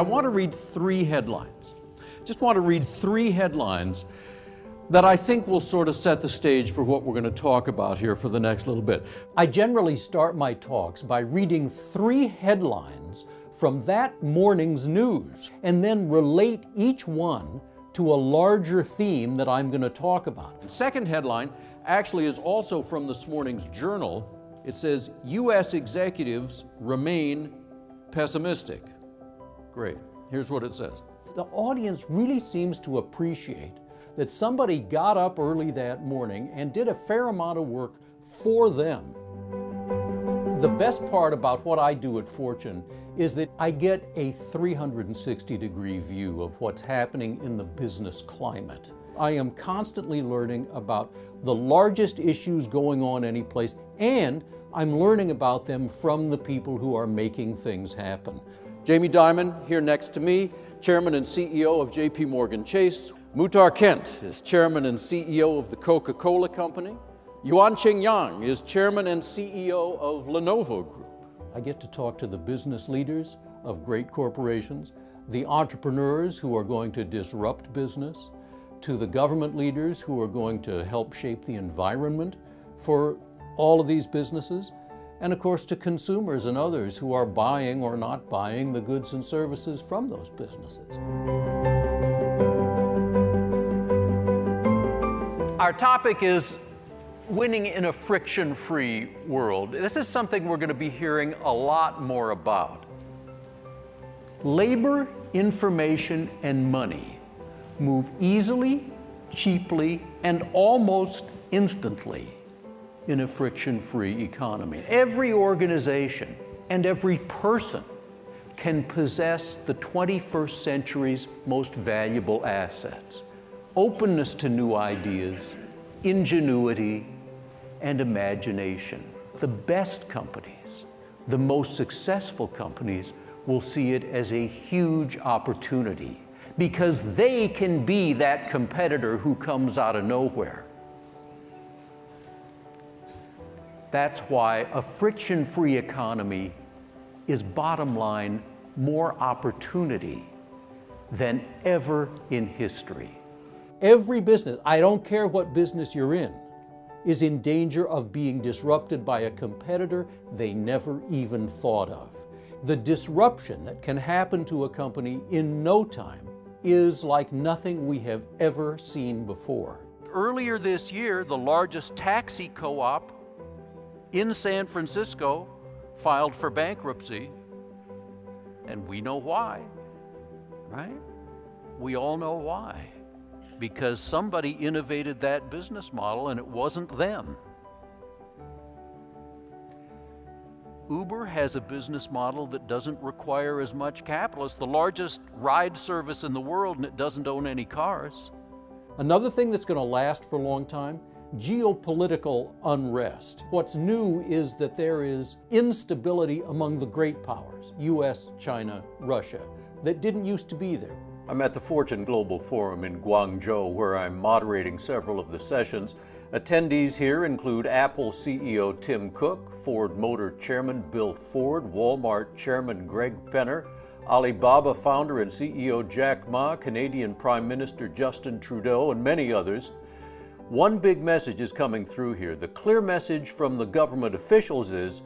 want to read three headlines. Just want to read three headlines that I think will sort of set the stage for what we're going to talk about here for the next little bit. I generally start my talks by reading three headlines from that morning's news and then relate each one to a larger theme that I'm going to talk about. The second headline actually is also from this morning's Journal. It says, U.S. executives remain pessimistic. Great. Here's what it says. The audience really seems to appreciate that somebody got up early that morning and did a fair amount of work for them. The best part about what I do at Fortune is that I get a 360-degree view of what's happening in the business climate. I am constantly learning about the largest issues going on any place, and I'm learning about them from the people who are making things happen. Jamie Dimon, here next to me, Chairman and CEO of J.P. Morgan Chase. Muhtar Kent is Chairman and CEO of the Coca-Cola Company. Yuanqing Yang is Chairman and CEO of Lenovo Group. I get to talk to the business leaders of great corporations, the entrepreneurs who are going to disrupt business, to the government leaders who are going to help shape the environment for all of these businesses, and of course to consumers and others who are buying or not buying the goods and services from those businesses. Our topic is winning in a friction-free world. This is something we're going to be hearing a lot more about. Labor, information, and money move easily, cheaply, and almost instantly in a friction-free economy. Every organization and every person can possess the 21st century's most valuable assets: openness to new ideas, ingenuity, and imagination. The best companies, the most successful companies, will see it as a huge opportunity because they can be that competitor who comes out of nowhere. That's why a friction-free economy is, bottom line, more opportunity than ever in history. Every business, I don't care what business you're in, is in danger of being disrupted by a competitor they never even thought of. The disruption that can happen to a company in no time is like nothing we have ever seen before. Earlier this year, the largest taxi co-op in San Francisco filed for bankruptcy, and we know why, right? We all know why. Because somebody innovated that business model and it wasn't them. Uber has a business model that doesn't require as much capital. It's the largest ride service in the world and it doesn't own any cars. Another thing that's going to last for a long time, geopolitical unrest. What's new is that there is instability among the great powers, US, China, Russia, that didn't used to be there. I'm at the Fortune Global Forum in Guangzhou, where I'm moderating several of the sessions. Attendees here include Apple CEO Tim Cook, Ford Motor Chairman Bill Ford, Walmart Chairman Greg Penner, Alibaba founder and CEO Jack Ma, Canadian Prime Minister Justin Trudeau, and many others. One big message is coming through here. The clear message from the government officials is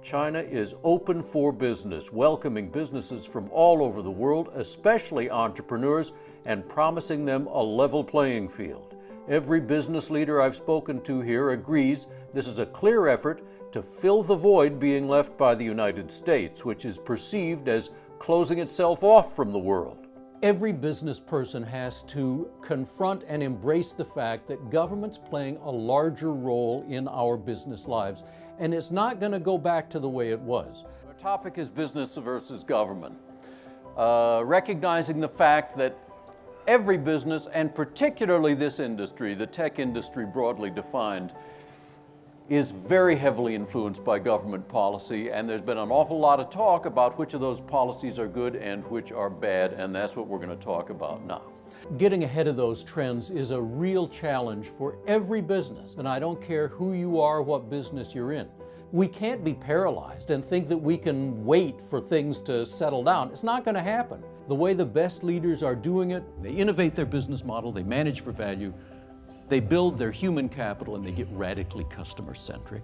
China is open for business, welcoming businesses from all over the world, especially entrepreneurs, and promising them a level playing field. Every business leader I've spoken to here agrees this is a clear effort to fill the void being left by the United States, which is perceived as closing itself off from the world. Every business person has to confront and embrace the fact that government's playing a larger role in our business lives, and it's not going to go back to the way it was. Our topic is business versus government. Recognizing the fact that every business, and particularly this industry, the tech industry broadly defined, is very heavily influenced by government policy, and there's been an awful lot of talk about which of those policies are good and which are bad, and that's what we're going to talk about now. Getting ahead of those trends is a real challenge for every business, and I don't care who you are, what business you're in. We can't be paralyzed and think that we can wait for things to settle down. It's not going to happen. the way the best leaders are doing it, they innovate their business model, they manage for value, they build their human capital, and they get radically customer-centric.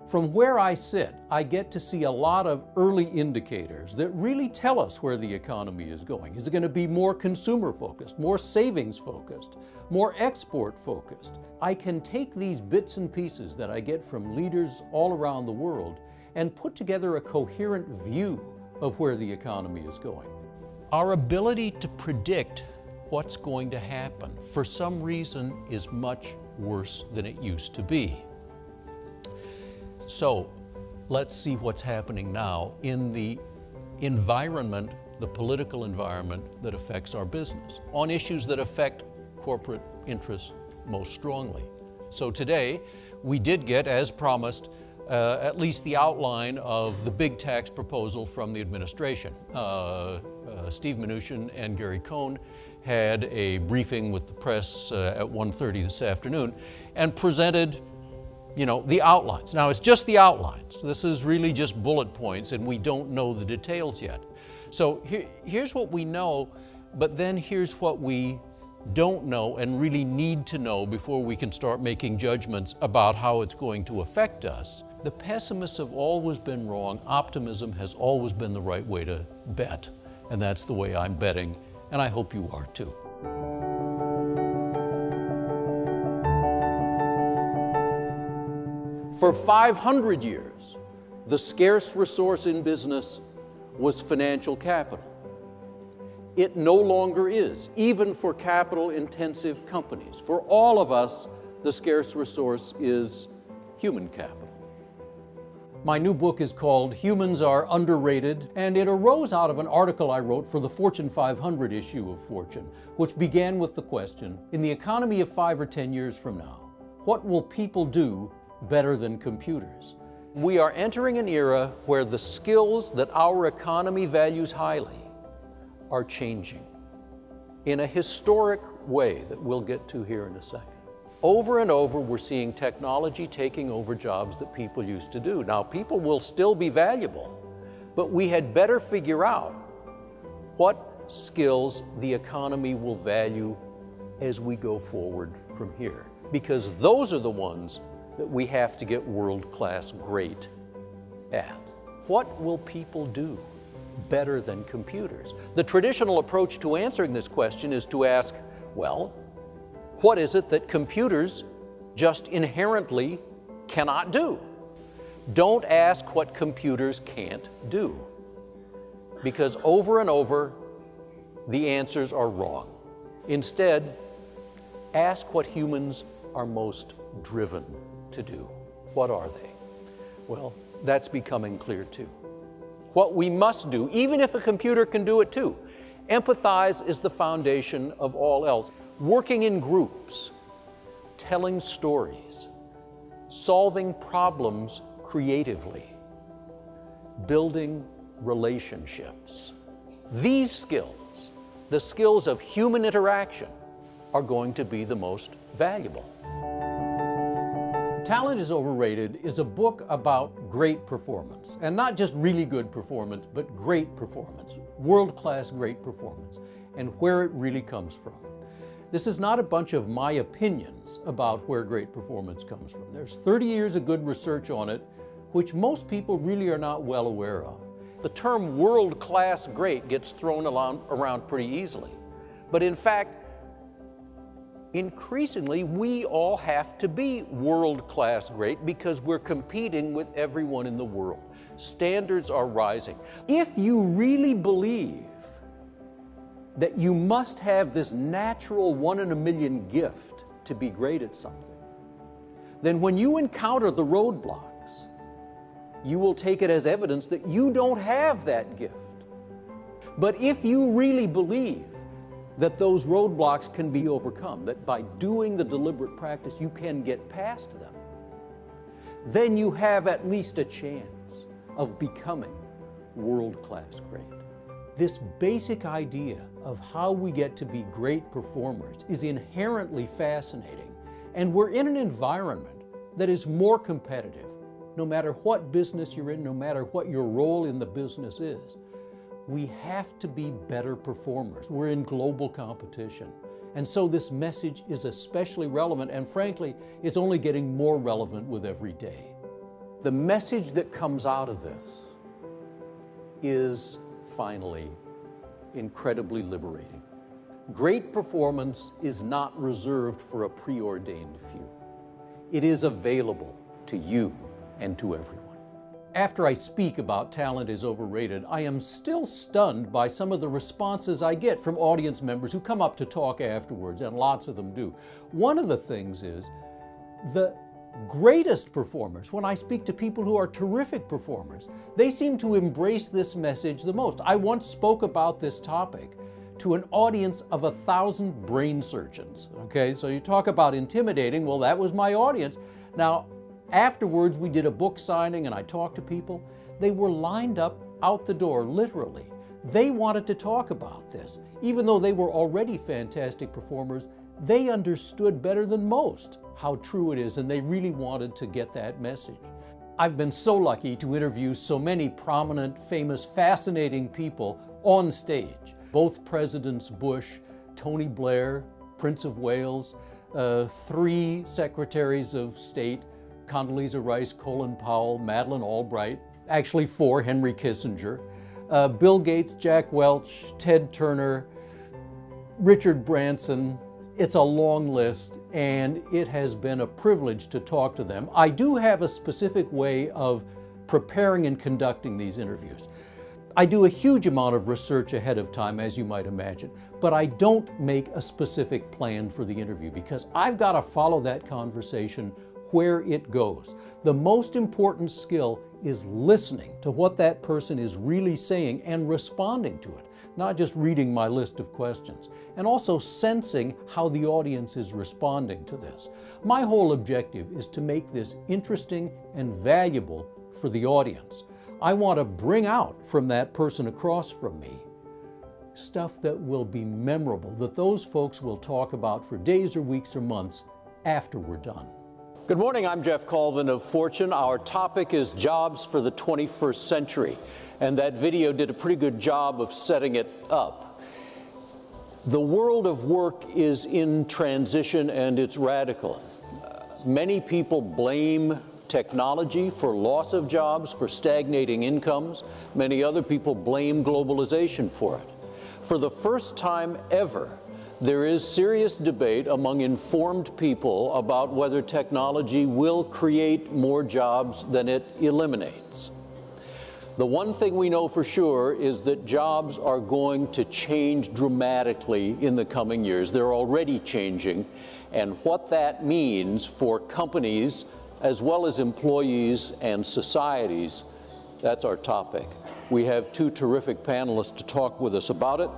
From where I sit, I get to see a lot of early indicators that really tell us where the economy is going. Is it going to be more consumer-focused, more savings-focused, more export-focused? I can take these bits and pieces that I get from leaders all around the world and put together a coherent view of where the economy is going. Our ability to predict what's going to happen, for some reason, is much worse than it used to be. So let's see what's happening now in the environment, the political environment that affects our business, on issues that affect corporate interests most strongly. So today, we did get, as promised, at least the outline of the big tax proposal from the administration. Steve Mnuchin and Gary Cohn had a briefing with the press at 1:30 this afternoon and presented the outlines. Now, it's just the outlines. This is really just bullet points, and we don't know the details yet. So here's what we know, but then here's what we don't know and really need to know before we can start making judgments about how it's going to affect us. The pessimists have always been wrong. Optimism has always been the right way to bet, and that's the way I'm betting, and I hope you are too. For 500 years, the scarce resource in business was financial capital. It no longer is, even for capital-intensive companies. For all of us, the scarce resource is human capital. My new book is called Humans Are Underrated, and it arose out of an article I wrote for the Fortune 500 issue of Fortune, which began with the question, in the economy of 5 or 10 years from now, what will people do better than computers? We are entering an era where the skills that our economy values highly are changing in a historic way that we'll get to here in a second. Over and over, we're seeing technology taking over jobs that people used to do. Now, people will still be valuable, but we had better figure out what skills the economy will value as we go forward from here, because those are the ones that we have to get world-class great at. What will people do better than computers? The traditional approach to answering this question is to ask, well, what is it that computers just inherently cannot do? Don't ask what computers can't do, because over and over, the answers are wrong. Instead, ask what humans are most driven to do. What are they? Well, that's becoming clear too. What we must do, even if a computer can do it too, empathize is the foundation of all else. Working in groups, telling stories, solving problems creatively, building relationships. These skills, the skills of human interaction, are going to be the most valuable. Talent Is Overrated is a book about great performance, and not just really good performance, but great performance, world-class great performance, and where it really comes from. This is not a bunch of my opinions about where great performance comes from. There's 30 years of good research on it, which most people really are not well aware of. The term world-class great gets thrown around pretty easily, but in fact, increasingly, we all have to be world-class great because we're competing with everyone in the world. Standards are rising. If you really believe that you must have this natural 1 in a million gift to be great at something, then when you encounter the roadblocks, you will take it as evidence that you don't have that gift. But if you really believe that those roadblocks can be overcome, that by doing the deliberate practice you can get past them, then you have at least a chance of becoming world-class great. This basic idea of how we get to be great performers is inherently fascinating, and we're in an environment that is more competitive. No matter what business you're in, no matter what your role in the business is, we have to be better performers. We're in global competition. And so this message is especially relevant, and frankly, it's only getting more relevant with every day. The message that comes out of this is finally incredibly liberating. Great performance is not reserved for a preordained few. It is available to you and to everyone. After I speak about Talent Is Overrated, I am still stunned by some of the responses I get from audience members who come up to talk afterwards, and lots of them do. One of the things is the greatest performers, when I speak to people who are terrific performers, they seem to embrace this message the most. I once spoke about this topic to an audience of 1,000 brain surgeons. Okay, so you talk about intimidating, well, that was my audience. Now, afterwards, we did a book signing and I talked to people. They were lined up out the door, literally. They wanted to talk about this. Even though they were already fantastic performers, they understood better than most how true it is, and they really wanted to get that message. I've been so lucky to interview so many prominent, famous, fascinating people on stage. Both Presidents Bush, Tony Blair, Prince of Wales, 3 Secretaries of State, Condoleezza Rice, Colin Powell, Madeleine Albright, actually 4, Henry Kissinger, Bill Gates, Jack Welch, Ted Turner, Richard Branson. It's a long list, and it has been a privilege to talk to them. I do have a specific way of preparing and conducting these interviews. I do a huge amount of research ahead of time, as you might imagine, but I don't make a specific plan for the interview because I've got to follow that conversation where it goes. The most important skill is listening to what that person is really saying and responding to it, not just reading my list of questions, and also sensing how the audience is responding to this. My whole objective is to make this interesting and valuable for the audience. I want to bring out from that person across from me stuff that will be memorable, that those folks will talk about for days or weeks or months after we're done. Good morning, I'm Geoff Colvin of Fortune. Our topic is jobs for the 21st century, and that video did a pretty good job of setting it up. The world of work is in transition and it's radical. Many people blame technology for loss of jobs, for stagnating incomes. Many other people blame globalization for it. For the first time ever, there is serious debate among informed people about whether technology will create more jobs than it eliminates. The one thing we know for sure is that jobs are going to change dramatically in the coming years. They're already changing, and what that means for companies as well as employees and societies, that's our topic. We have 2 terrific panelists to talk with us about it.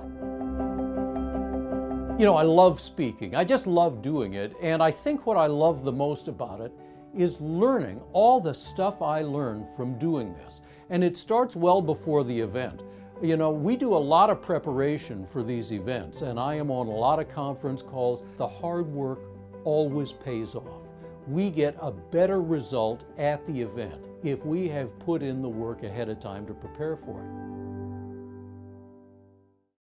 You know, I love speaking. I just love doing it, and I think what I love the most about it is learning all the stuff I learned from doing this. And it starts well before the event. You know, we do a lot of preparation for these events, and I am on a lot of conference calls. The hard work always pays off. We get a better result at the event if we have put in the work ahead of time to prepare for it.